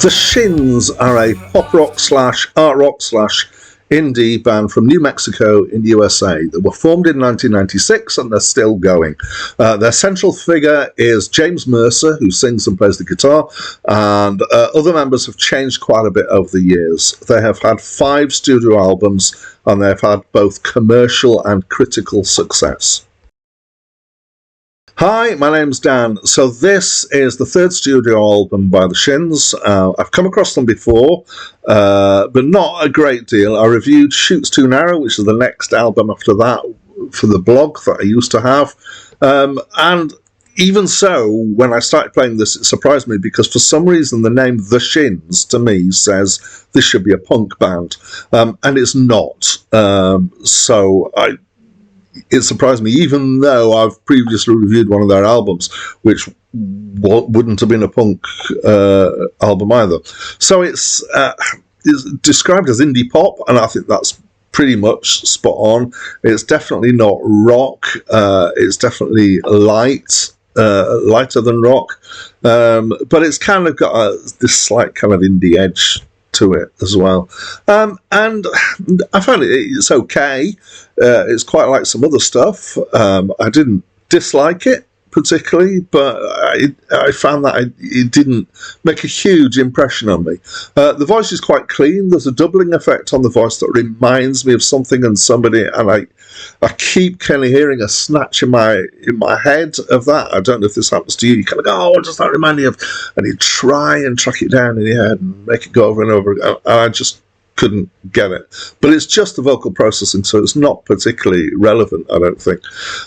The Shins are a pop rock slash art rock slash indie band from New Mexico in USA. They were formed in 1996 and they're still going. Their central figure is James Mercer, who sings and plays the guitar, and other members have changed quite a bit over the years. They have had 5 studio albums and they've had both commercial and critical success. Hi, my name's Dan. So this is the 3rd studio album by the Shins. I've come across them before, but not a great deal. I reviewed Shoots Too Narrow, which is the next album after that, for the blog that I used to have. And even so, when I started playing this, it surprised me because for some reason the name The Shins, to me, says this should be a punk band. And it's not. It surprised me, even though I've previously reviewed one of their albums, which wouldn't have been a punk album either. So it's described as indie pop, and I think that's pretty much spot on. It's definitely not rock. It's definitely lighter than rock, but it's kind of got this slight kind of indie edge to it as well, and I found it's okay. It's quite like some other stuff. I didn't dislike it particularly, but I found that it didn't make a huge impression on me. The voice is quite clean. There's a doubling effect on the voice that reminds me of something and somebody, and I keep kind of hearing a snatch in my head of that. I don't know if this happens to you. You kind of go, oh, what does that remind me of? And you try and track it down in your head and make it go over and over again. And I just couldn't get it. But it's just the vocal processing, so it's not particularly relevant, I don't think.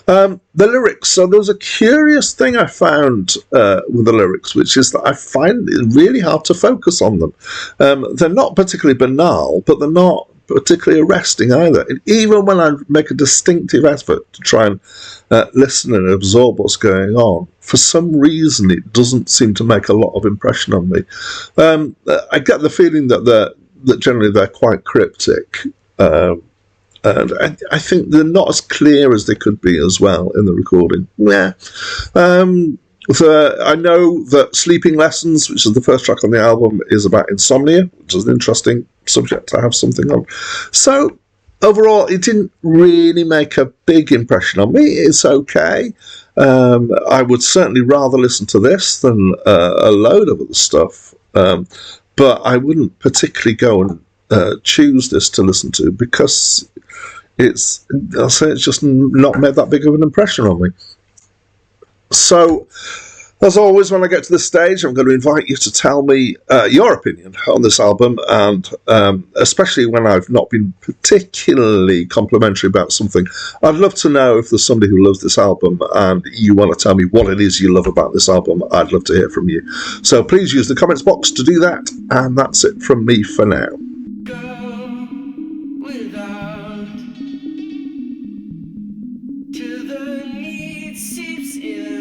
The lyrics. So there was a curious thing I found with the lyrics, which is that I find it really hard to focus on them. They're not particularly banal, but they're not particularly arresting either. And even when I make a distinctive effort to try and listen and absorb what's going on, for some reason it doesn't seem to make a lot of impression on me. I get the feeling that generally they're quite cryptic, and I think they're not as clear as they could be as well in the recording. Yeah. I know that Sleeping Lessons, which is the first track on the album, is about insomnia, which is an interesting subject to have something on. So overall, it didn't really make a big impression on me. It's okay. I would certainly rather listen to this than a load of other stuff. But I wouldn't particularly go and choose this to listen to because it's just not made that big of an impression on me. So, as always, when I get to this stage, I'm going to invite you to tell me your opinion on this album, and especially when I've not been particularly complimentary about something. I'd love to know if there's somebody who loves this album and you want to tell me what it is you love about this album. I'd love to hear from you. So please use the comments box to do that, and that's it from me for now. Till the need seeps in.